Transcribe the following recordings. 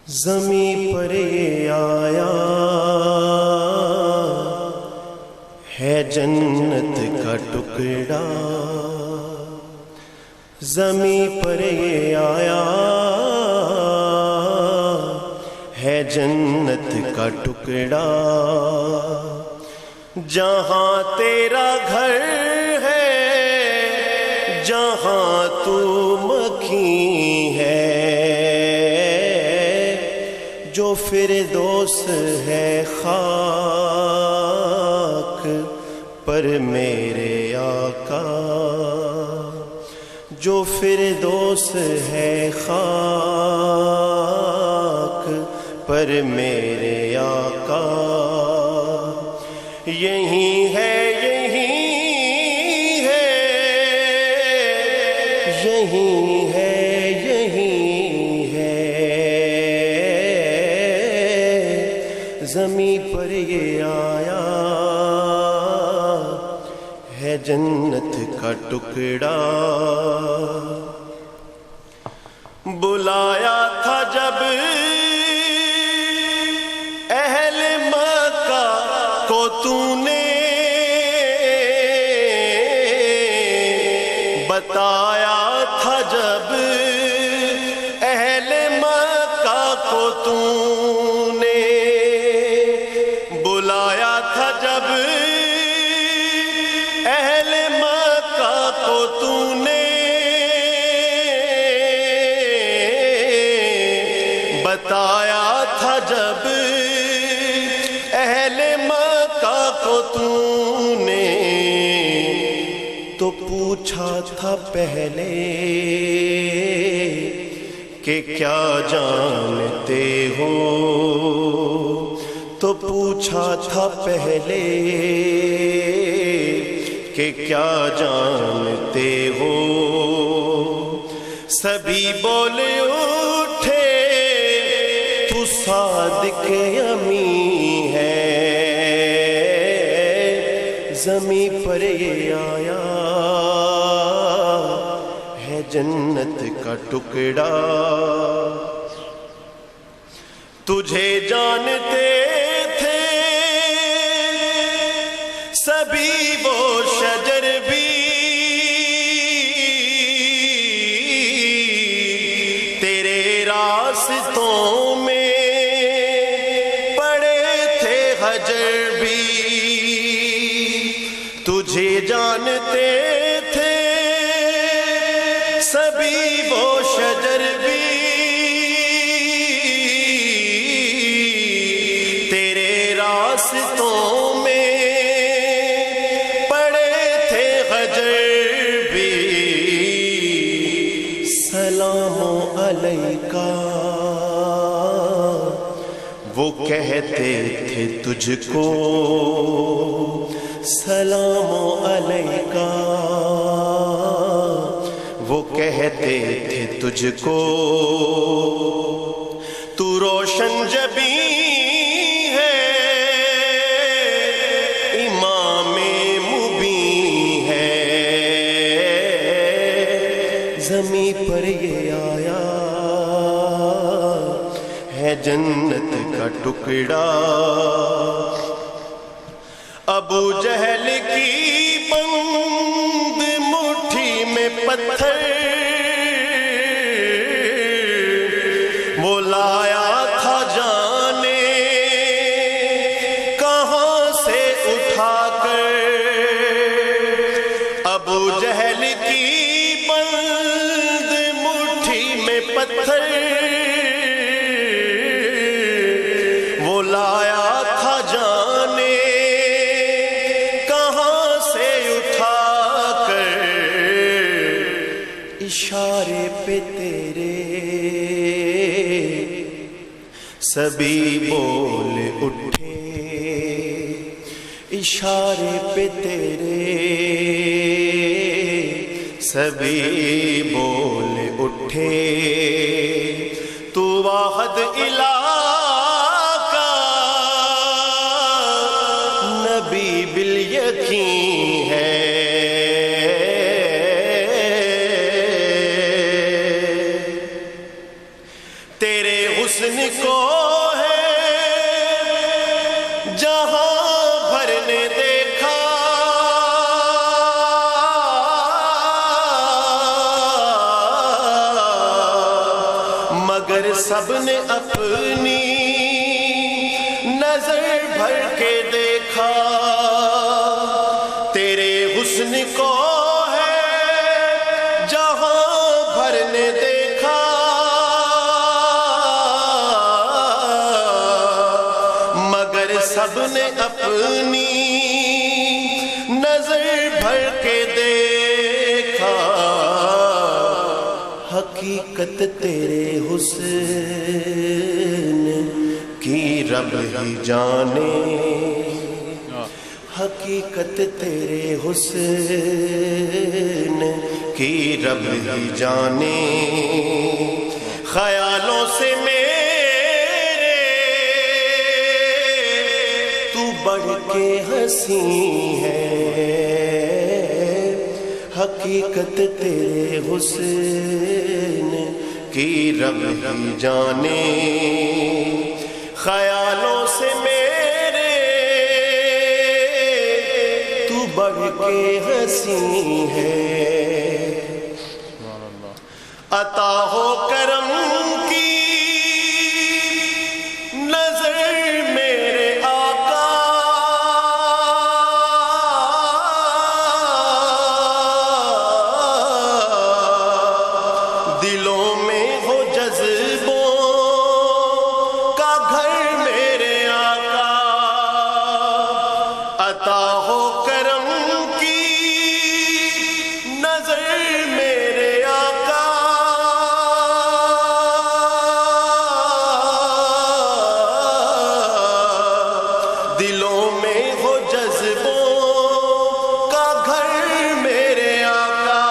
زمیں پر یہ آیا ہے جنت کا ٹکڑا، زمیں پر یہ آیا ہے جنت کا ٹکڑا، جہاں تیرا گھر ہے، جہاں تو مکھی ہے، جو فردوس ہے خاک پر میرے آقا، جو فردوس ہے خاک پر میرے آقا، یہی ہے یہی ہے یہی ہے یہی ہے، زمیں پر یہ آیا ہے جنت کا ٹکڑا، بلایا تھا جب اہل مکہ کو تو نے، بتایا تھا جب اہل مکہ کو تو نے، بلایا تھا جب اہل مکہ کو تو نے، بتایا تھا جب اہل مکہ کو تو نے، تو پوچھا تھا پہلے کہ کیا جانتے ہو، تو پوچھا تھا پہلے کہ کیا جانتے ہو، سبھی بولے اٹھے تو صادق امی ہے، زمیں پر یہ آیا ہے جنت کا ٹکڑا، تجھے جانتے تھے سبھی وہ شجر بھی، تیرے راستوں میں پڑے تھے حجر بھی، تجھے جانتے تھے سبھی وہ شجر بھی، تیرے راستوں میں پڑے تھے حجر بھی، سلام علیکہ وہ کہتے تھے تجھ کو، سلام علیکہ وہ کہتے تھے تجھ کو، تو روشن جبیں ہے، امام مبیں ہے، زمیں پر یہ آیا ہے جنت کا ٹکڑا، ابو جہل کی بند مٹھی میں پتھر وہ لایا تھا جانے کہاں سے اٹھا کر، ابو جہل کی بند مٹھی میں پتھر وہ لایا تھا جانے کہاں سے اٹھا کر، اشارے پہ تیرے سبھی بول اٹھے، اشارے پہ تیرے سبھی بول اٹھے، تو واحد الہ کا نبی بالیقین ہے، تیرے حسن حسن کو ہے جہاں بھر نے دیکھا، مگر سب نے اپنی نظر بھر کے دیکھا، تیرے حسن کو ہے جہاں بھر نے دیکھا، مگر سب نے اپنی نظر بھر کے دیکھا، حقیقت تیرے حسن کی رب ہی جانے، حقیقت تیرے حسن کی رب ہی جانے، خیالوں سے میرے تو بڑھ کے ہنسی ہے، حقیقت تیرے حسن کی رب ہی جانے، خیالوں سے میرے تو بڑھ کے ہنسی ہے، عطا ہو کرم کی نظر میرے آقا، دلوں میں ہو جذبوں کا گھر میرے آقا، عطا ہو کرم کی نظر میرے آقا، دلوں میں ہو جذبوں کا گھر میرے آقا،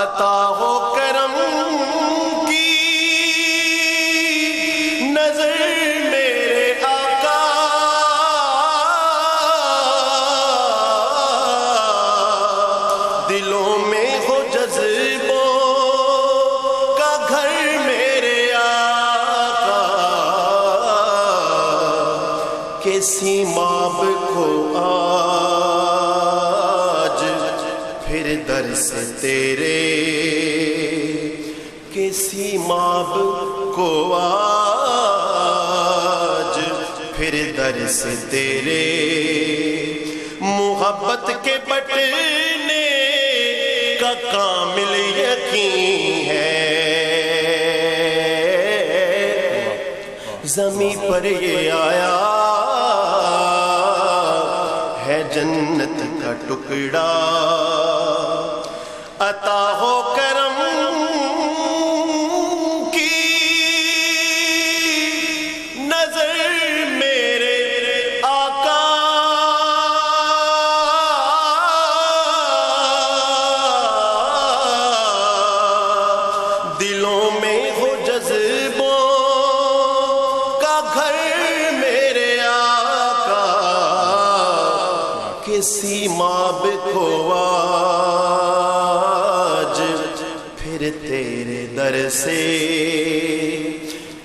عطا ہو کرم کی نظر میرے آقا، دلوں میں ہو جذبوں کا گھر میرے آقا، کہ سیماب کو آج پھر در سے تیرے، کہ سیماب کو آج پھر در سے تیرے، محبت کے بٹنے کا کامل یقین ہے، زمیں پر یہ آیا ہے جنت کا ٹکڑا، عطا ہو کرم کی نظر میرے آقا، دلوں میں ہو جذبوں کا گھر میرے آقا، کہ سیماب کو آج پھر تیرے در سے،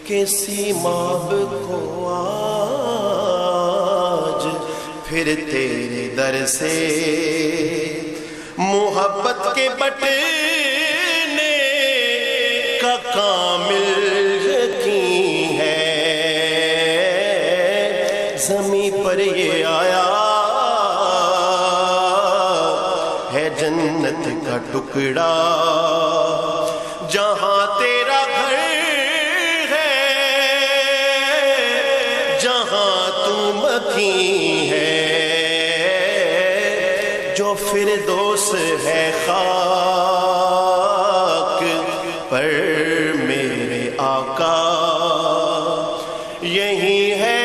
کہ سیماب کو آج پھر تیرے در سے، محبت کے بٹنے کا کامل یقین ہے، زمیں پر یہ آیا ہے جنت کا ٹکڑا، جہاں تیرا گھر ہے، جہاں تو مکین ہے، جو فردوس ہے خاک پر میرے آقا، یہی ہے